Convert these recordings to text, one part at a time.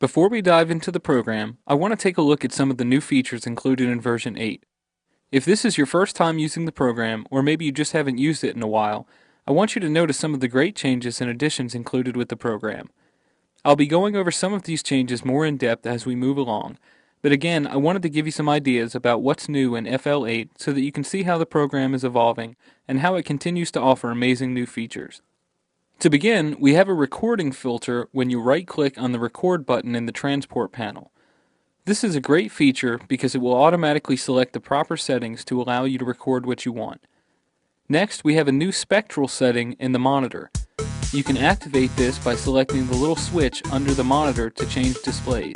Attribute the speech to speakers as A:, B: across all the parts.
A: Before we dive into the program, I want to take a look at some of the new features included in version 8. If this is your first time using the program, or maybe you just haven't used it in a while, I want you to notice some of the great changes and additions included with the program. I'll be going over some of these changes more in depth as we move along, but again, I wanted to give you some ideas about what's new in FL8 so that you can see how the program is evolving and how it continues to offer amazing new features. To begin, we have a recording filter when you right-click on the record button in the transport panel. This is a great feature because it will automatically select the proper settings to allow you to record what you want. Next, we have a new spectral setting in the monitor. You can activate this by selecting the little switch under the monitor to change displays.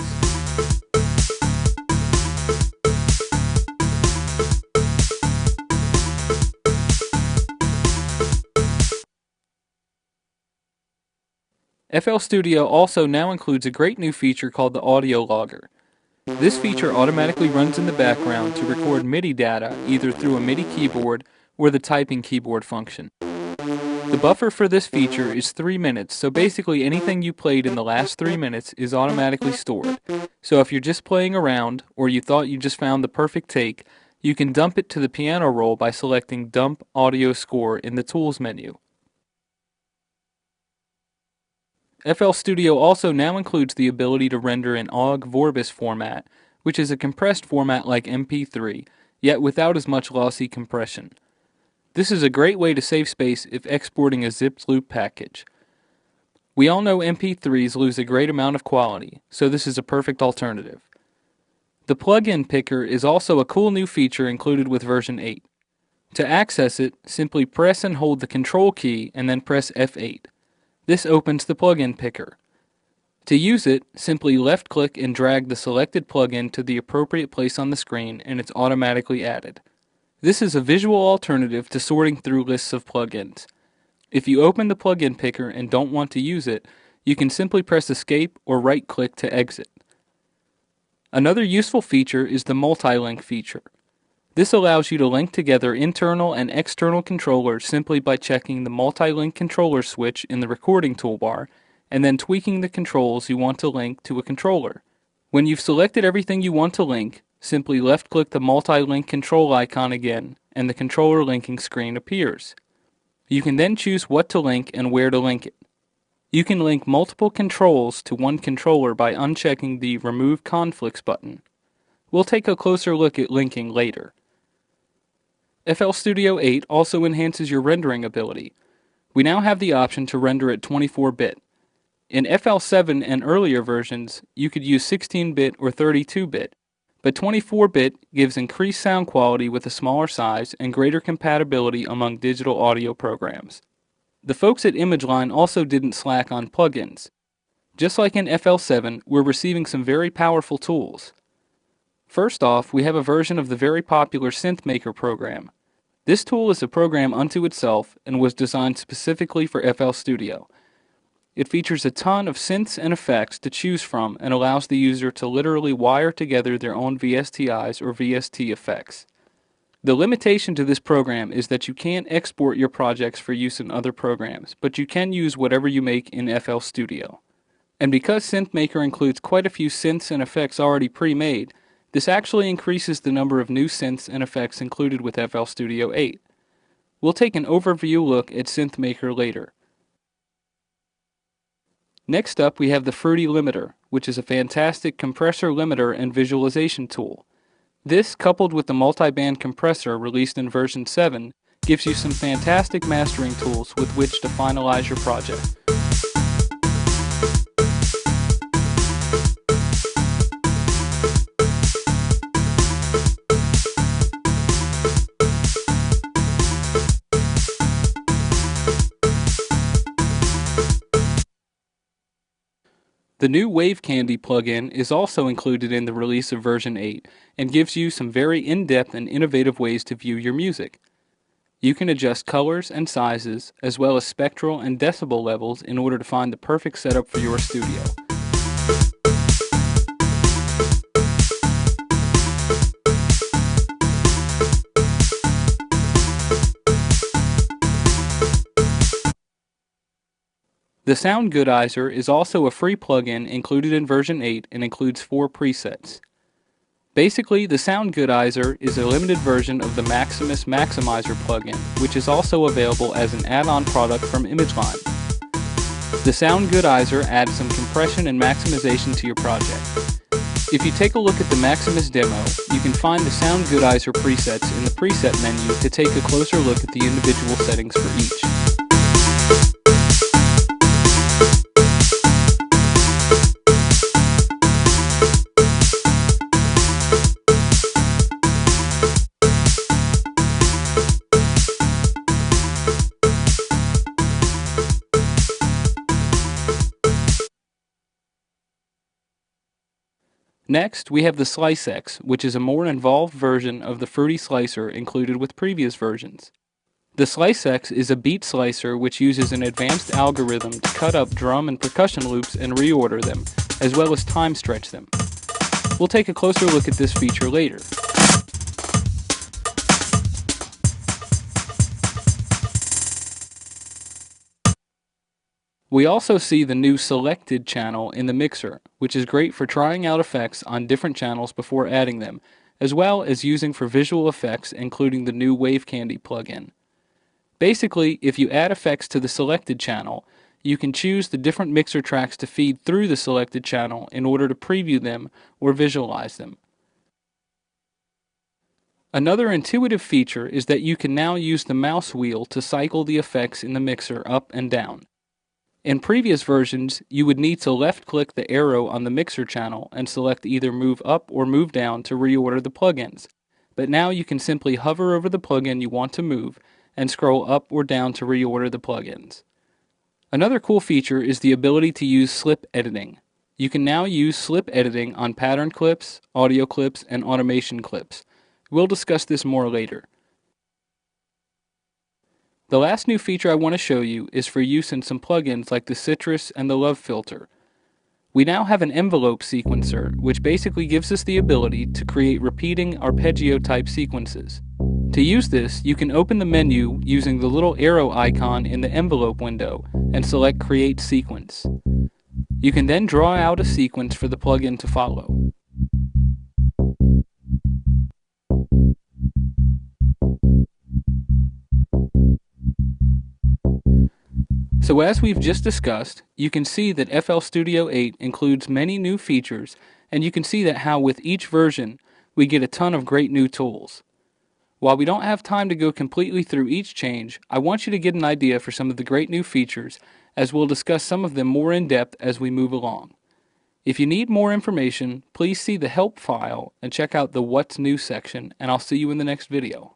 A: FL Studio also now includes a great new feature called the Audio Logger. This feature automatically runs in the background to record MIDI data either through a MIDI keyboard or the typing keyboard function. The buffer for this feature is 3 minutes, so basically anything you played in the last 3 minutes is automatically stored. So if you're just playing around, or you thought you just found the perfect take, you can dump it to the piano roll by selecting Dump Audio Score in the Tools menu. FL Studio also now includes the ability to render in OGG Vorbis format, which is a compressed format like MP3, yet without as much lossy compression. This is a great way to save space if exporting a zipped loop package. We all know MP3s lose a great amount of quality, so this is a perfect alternative. The plugin picker is also a cool new feature included with version 8. To access it, simply press and hold the Control key and then press F8. This opens the plugin picker. To use it, simply left-click and drag the selected plugin to the appropriate place on the screen and it's automatically added. This is a visual alternative to sorting through lists of plugins. If you open the plugin picker and don't want to use it, you can simply press Escape or right-click to exit. Another useful feature is the multi-link feature. This allows you to link together internal and external controllers simply by checking the multi-link controller switch in the recording toolbar and then tweaking the controls you want to link to a controller. When you've selected everything you want to link, simply left-click the multi-link control icon again and the controller linking screen appears. You can then choose what to link and where to link it. You can link multiple controls to one controller by unchecking the Remove Conflicts button. We'll take a closer look at linking later. FL Studio 8 also enhances your rendering ability. We now have the option to render at 24-bit. In FL7 and earlier versions, you could use 16-bit or 32-bit, but 24-bit gives increased sound quality with a smaller size and greater compatibility among digital audio programs. The folks at ImageLine also didn't slack on plugins. Just like in FL7, we're receiving some very powerful tools. First off, we have a version of the very popular SynthMaker program. This tool is a program unto itself and was designed specifically for FL Studio. It features a ton of synths and effects to choose from and allows the user to literally wire together their own VSTIs or VST effects. The limitation to this program is that you can't export your projects for use in other programs, but you can use whatever you make in FL Studio. And because SynthMaker includes quite a few synths and effects already pre-made, this actually increases the number of new synths and effects included with FL Studio 8. We'll take an overview look at SynthMaker later. Next up, we have the Fruity Limiter, which is a fantastic compressor limiter and visualization tool. This, coupled with the multi-band compressor released in version 7, gives you some fantastic mastering tools with which to finalize your project. The new Wave Candy plugin is also included in the release of version 8 and gives you some very in-depth and innovative ways to view your music. You can adjust colors and sizes as well as spectral and decibel levels in order to find the perfect setup for your studio. The Sound Goodizer is also a free plugin included in version 8 and includes 4 presets. Basically, the Sound Goodizer is a limited version of the Maximus Maximizer plugin, which is also available as an add-on product from ImageLine. The Sound Goodizer adds some compression and maximization to your project. If you take a look at the Maximus demo, you can find the Sound Goodizer presets in the preset menu to take a closer look at the individual settings for each. Next, we have the SliceX, which is a more involved version of the Fruity Slicer included with previous versions. The SliceX is a beat slicer which uses an advanced algorithm to cut up drum and percussion loops and reorder them, as well as time stretch them. We'll take a closer look at this feature later. We also see the new Selected channel in the mixer, which is great for trying out effects on different channels before adding them, as well as using for visual effects including the new Wave Candy plugin. Basically, if you add effects to the Selected channel, you can choose the different mixer tracks to feed through the Selected channel in order to preview them or visualize them. Another intuitive feature is that you can now use the mouse wheel to cycle the effects in the mixer up and down. In previous versions, you would need to left-click the arrow on the mixer channel and select either move up or move down to reorder the plugins, but now you can simply hover over the plugin you want to move and scroll up or down to reorder the plugins. Another cool feature is the ability to use slip editing. You can now use slip editing on pattern clips, audio clips, and automation clips. We'll discuss this more later. The last new feature I want to show you is for use in some plugins like the Citrus and the Love Filter. We now have an envelope sequencer, which basically gives us the ability to create repeating arpeggio type sequences. To use this, you can open the menu using the little arrow icon in the envelope window and select Create Sequence. You can then draw out a sequence for the plugin to follow. So as we've just discussed, you can see that FL Studio 8 includes many new features, and you can see that how with each version, we get a ton of great new tools. While we don't have time to go completely through each change, I want you to get an idea for some of the great new features, as we'll discuss some of them more in depth as we move along. If you need more information, please see the help file and check out the What's New section, and I'll see you in the next video.